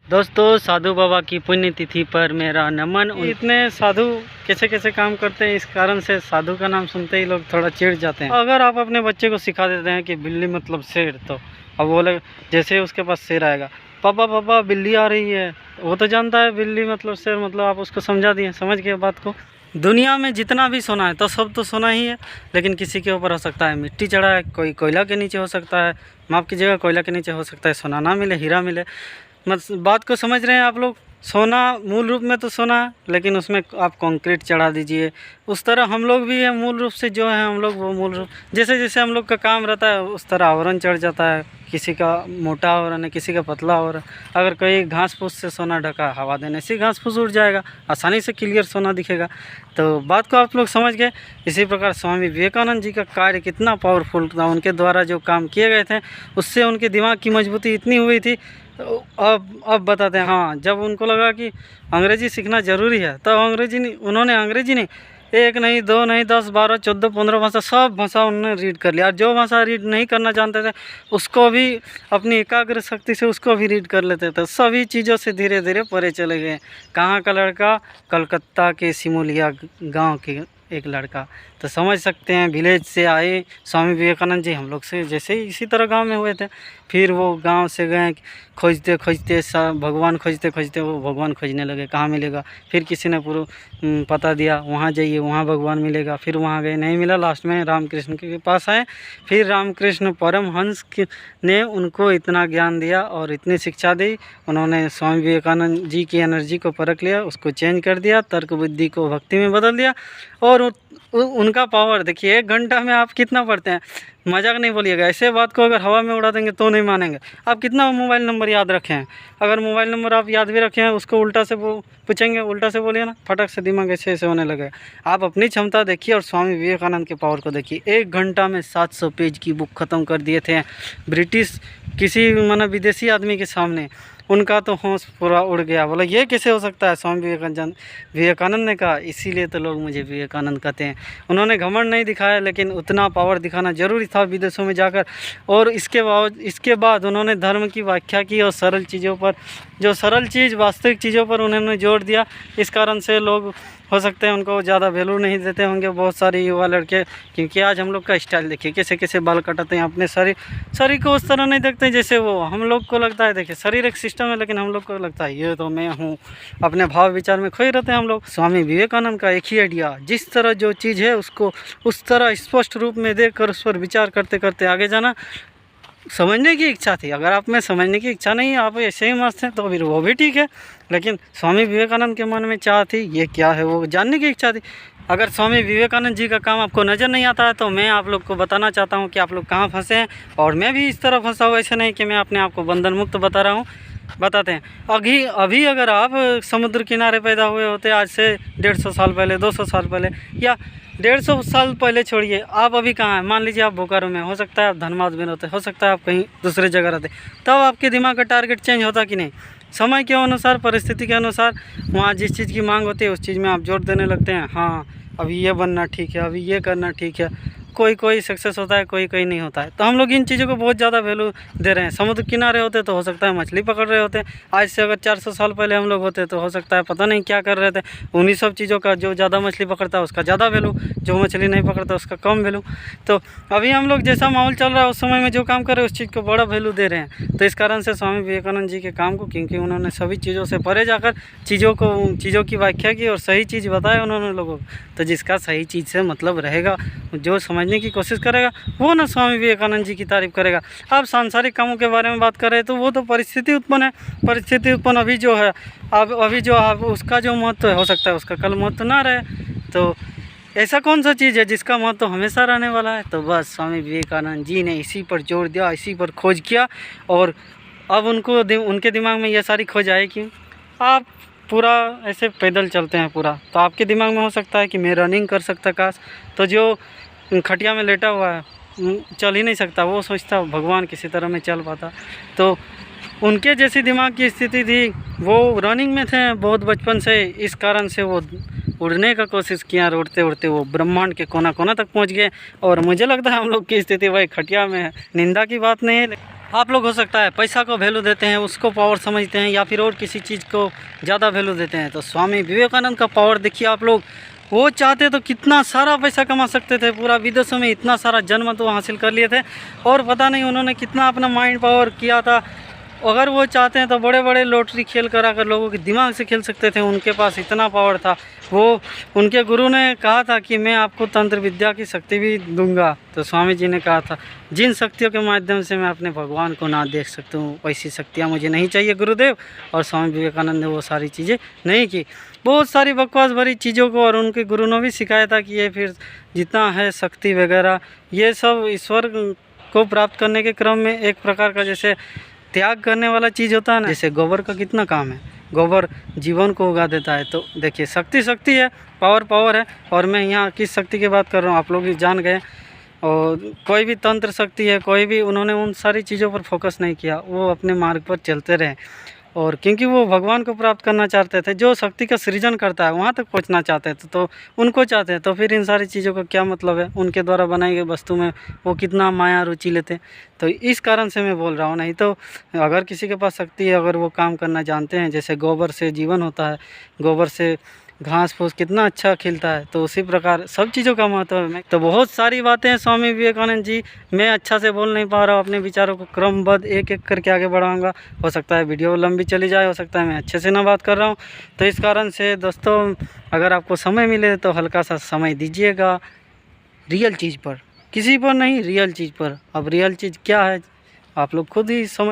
दोस्तों, साधु बाबा की पुण्यतिथि पर मेरा नमन। इतने साधु कैसे कैसे काम करते हैं, इस कारण से साधु का नाम सुनते ही लोग थोड़ा चिढ़ जाते हैं। अगर आप अपने बच्चे को सिखा देते हैं कि बिल्ली मतलब शेर, तो अब बोले जैसे उसके पास शेर आएगा, पापा पापा बिल्ली आ रही है, वो तो जानता है बिल्ली मतलब शेर, मतलब आप उसको समझा दिए, समझ गए बात को। दुनिया में जितना भी सोना है तो सब तो सोना ही है, लेकिन किसी के ऊपर हो सकता है मिट्टी चढ़ा है, कोई कोयला के नीचे हो सकता है, माफ़ कीजिएगा कोयला के नीचे हो सकता है सोना ना मिले, हीरा मिले। बात को समझ रहे हैं आप लोग। सोना मूल रूप में तो सोना है, लेकिन उसमें आप कंक्रीट चढ़ा दीजिए। उस तरह हम लोग भी हैं, मूल रूप से जो है हम लोग वो मूल रूप, जैसे जैसे हम लोग का काम रहता है उस तरह आवरण चढ़ जाता है। किसी का मोटा आवरण है, किसी का पतला आवरण। अगर कोई घास फूस से सोना ढका, हवा देने से घास फूस उड़ जाएगा, आसानी से क्लियर सोना दिखेगा। तो बात को आप लोग समझ गए। इसी प्रकार स्वामी विवेकानंद जी का कार्य कितना पावरफुल था, उनके द्वारा जो काम किए गए थे उससे उनके दिमाग की मजबूती इतनी हुई थी। अब बताते हैं। हाँ, जब उनको लगा कि अंग्रेज़ी सीखना ज़रूरी है, तब उन्होंने अंग्रेज़ी नहीं, एक नहीं, दो नहीं, 10, 12, 14, 15 भाषा, सब भाषा उन्होंने रीड कर लिया। और जो भाषा रीड नहीं करना जानते थे उसको भी अपनी एकाग्र शक्ति से उसको भी रीड कर लेते थे। सभी चीज़ों से धीरे धीरे परे चले गए। कहाँ का लड़का? कलकत्ता के सिमुलिया गांव के एक लड़का। तो समझ सकते हैं, विलेज से आए स्वामी विवेकानंद जी, हम लोग से जैसे ही इसी तरह गांव में हुए थे। फिर वो गांव से गए, खोजते खोजते भगवान खोजते खोजते वो भगवान खोजने लगे, कहाँ मिलेगा। फिर किसी ने पूरा पता दिया, वहाँ जाइए वहाँ भगवान मिलेगा। फिर वहाँ गए, नहीं मिला, लास्ट में रामकृष्ण के पास आए। फिर रामकृष्ण परमहंस ने उनको इतना ज्ञान दिया और इतनी शिक्षा दी, उन्होंने स्वामी विवेकानंद जी की एनर्जी को परख लिया, उसको चेंज कर दिया, तर्क बुद्धि को भक्ति में बदल दिया। और उनका पावर देखिए, 1 घंटा में आप कितना पढ़ते हैं। मजाक नहीं बोलिएगा, ऐसे बात को अगर हवा में उड़ा देंगे तो नहीं मानेंगे। आप कितना मोबाइल नंबर याद रखे हैं? अगर मोबाइल नंबर आप याद भी रखे हैं, उसको उल्टा से पूछेंगे, उल्टा से बोलिए ना, फटक से दिमाग ऐसे ऐसे होने लगे। आप अपनी क्षमता देखिए और स्वामी विवेकानंद के पावर को देखिए। 1 घंटा में 700 पेज की बुक ख़त्म कर दिए थे ब्रिटिश किसी विदेशी आदमी के सामने। उनका तो होश पूरा उड़ गया, बोला ये कैसे हो सकता है। स्वामी विवेकानंद ने कहा, इसीलिए तो लोग मुझे विवेकानंद कहते हैं। उन्होंने घमंड नहीं दिखाया, लेकिन उतना पावर दिखाना ज़रूरी था विदेशों में जाकर। और इसके बाद उन्होंने धर्म की व्याख्या की और सरल चीज़ों पर, जो सरल चीज़ वास्तविक चीज़ों पर उन्होंने जोर दिया। इस कारण से लोग हो सकते हैं उनको ज़्यादा वैल्यू नहीं देते होंगे बहुत सारे युवा लड़के, क्योंकि आज हम लोग का स्टाइल देखिए, कैसे कैसे बाल कटाते हैं, अपने शरीर को उस तरह नहीं देखते जैसे वो हम लोग को लगता है। देखिए, शरीर एक सिस्टम है, लेकिन हम लोग को लगता है ये तो मैं हूँ। अपने भाव विचार में खोए रहते हैं हम लोग। स्वामी विवेकानंद का एक ही आइडिया, जिस तरह जो चीज़ है उसको उस तरह स्पष्ट रूप में देख कर उस पर विचार करते करते आगे जाना। समझने की इच्छा थी। अगर आप में समझने की इच्छा नहीं है, आप ऐसे ही मस्त हैं, तो फिर वो भी ठीक है। लेकिन स्वामी विवेकानंद के मन में चाह थी, ये क्या है, वो जानने की इच्छा थी। अगर स्वामी विवेकानंद जी का काम आपको नज़र नहीं आता है, तो मैं आप लोग को बताना चाहता हूँ कि आप लोग कहाँ फंसे हैं। और मैं भी इस तरह फंसा हूँ, ऐसे नहीं कि मैं अपने आप को बंधन मुक्त बता रहा हूँ। बताते हैं, अभी अगर आप समुद्र किनारे पैदा हुए होते आज से 150 साल पहले, 200 साल पहले, या 150 साल पहले छोड़िए, आप अभी कहाँ हैं? मान लीजिए आप बोकारो में, हो सकता है आप धनबाद में रहते, हो सकता है आप कहीं दूसरे जगह रहते, तब आपके दिमाग का टारगेट चेंज होता कि नहीं? समय के अनुसार, परिस्थिति के अनुसार, वहाँ जिस चीज़ की मांग होती है उस चीज़ में आप जोर देने लगते हैं। हाँ, अभी ये बनना ठीक है, अभी ये करना ठीक है। कोई सक्सेस होता है, कोई नहीं होता है। तो हम लोग इन चीज़ों को बहुत ज़्यादा वैल्यू दे रहे हैं। समुद्र किनारे होते तो हो सकता है मछली पकड़ रहे होते। आज से अगर 400 साल पहले हम लोग होते तो हो सकता है पता नहीं क्या कर रहे थे। उन्हीं सब चीज़ों का, जो ज़्यादा मछली पकड़ता है उसका ज़्यादा वैल्यू, जो मछली नहीं पकड़ता उसका कम वैल्यू। तो अभी हम लोग जैसा माहौल चल रहा है उस समय में जो काम कर रहे हैं उस चीज़ को बड़ा वैल्यू दे रहे हैं। तो इस कारण से स्वामी विवेकानंद जी के काम को, क्योंकि उन्होंने सभी चीज़ों से परे जाकर चीज़ों की व्याख्या की और सही चीज़ बताया उन्होंने लोगों को। तो जिसका सही चीज़ से मतलब रहेगा, जो समझने की कोशिश करेगा, वो ना स्वामी विवेकानंद जी की तारीफ करेगा। आप सांसारिक कामों के बारे में बात कर रहे हैं, तो वो तो परिस्थिति उत्पन्न है। परिस्थिति उत्पन्न अभी जो है, अभी जो आप उसका जो महत्व हो सकता है उसका कल महत्व ना रहे। तो ऐसा कौन सा चीज़ है जिसका महत्व हमेशा रहने वाला है? तो बस स्वामी विवेकानंद जी ने इसी पर जोर दिया, इसी पर खोज किया, और अब उनके दिमाग में यह सारी खोज आई कि आप पूरा ऐसे पैदल चलते हैं पूरा, तो आपके दिमाग में हो सकता है कि मैं रनिंग कर सकता काश। तो जो खटिया में लेटा हुआ है, चल ही नहीं सकता, वो सोचता भगवान किसी तरह में चल पाता। तो उनके जैसी दिमाग की स्थिति थी, वो रनिंग में थे बहुत बचपन से। इस कारण से वो उड़ने का कोशिश किया, उड़ते उड़ते वो ब्रह्मांड के कोना कोना तक पहुंच गए। और मुझे लगता है हम लोग की स्थिति भाई खटिया में है। निंदा की बात नहीं है, आप लोग हो सकता है पैसा को वैल्यू देते हैं, उसको पावर समझते हैं, या फिर और किसी चीज़ को ज़्यादा वैल्यू देते हैं। तो स्वामी विवेकानंद का पावर देखिए आप लोग, वो चाहते तो कितना सारा पैसा कमा सकते थे, पूरा विदेशों में इतना सारा जन्म तो हासिल कर लिए थे, और पता नहीं उन्होंने कितना अपना माइंड पावर किया था। अगर वो चाहते हैं तो बड़े बड़े लॉटरी खेल करा कर लोगों के दिमाग से खेल सकते थे, उनके पास इतना पावर था। वो उनके गुरु ने कहा था कि मैं आपको तंत्र विद्या की शक्ति भी दूंगा। तो स्वामी जी ने कहा था, जिन शक्तियों के माध्यम से मैं अपने भगवान को ना देख सकता हूँ वैसी शक्तियाँ मुझे नहीं चाहिए गुरुदेव। और स्वामी विवेकानंद ने वो सारी चीज़ें नहीं की, बहुत सारी बकवास भरी चीज़ों को, और उनके गुरु ने भी सिखाया था कि ये फिर जितना है शक्ति वगैरह, ये सब ईश्वर को प्राप्त करने के क्रम में एक प्रकार का जैसे त्याग करने वाला चीज़ होता है ना। जैसे गोबर का कितना काम है, गोबर जीवन को उगा देता है। तो देखिए शक्ति शक्ति है, पावर पावर है। और मैं यहाँ किस शक्ति की बात कर रहा हूँ आप लोग भी जान गए। और कोई भी तंत्र शक्ति है, कोई भी, उन्होंने उन सारी चीज़ों पर फोकस नहीं किया, वो अपने मार्ग पर चलते रहे। और क्योंकि वो भगवान को प्राप्त करना चाहते थे, जो शक्ति का सृजन करता है वहाँ तक पहुँचना चाहते थे, तो उनको चाहते हैं, तो फिर इन सारी चीज़ों का क्या मतलब है। उनके द्वारा बनाई गई वस्तु में वो कितना माया रुचि लेते। तो इस कारण से मैं बोल रहा हूँ। नहीं तो अगर किसी के पास शक्ति है, अगर वो काम करना जानते हैं, जैसे गोबर से जीवन होता है, गोबर से घास फूस कितना अच्छा खिलता है, तो उसी प्रकार सब चीज़ों का महत्व है। तो बहुत सारी बातें हैं स्वामी विवेकानंद जी, मैं अच्छा से बोल नहीं पा रहा हूँ, अपने विचारों को क्रमबद्ध एक एक करके आगे बढ़ाऊंगा। हो सकता है वीडियो लंबी चली जाए, हो सकता है मैं अच्छे से ना बात कर रहा हूँ। तो इस कारण से दोस्तों, अगर आपको समय मिले तो हल्का सा समय दीजिएगा रियल चीज़ पर, किसी पर नहीं, रियल चीज़ पर। अब रियल चीज़ क्या है आप लोग खुद ही समझ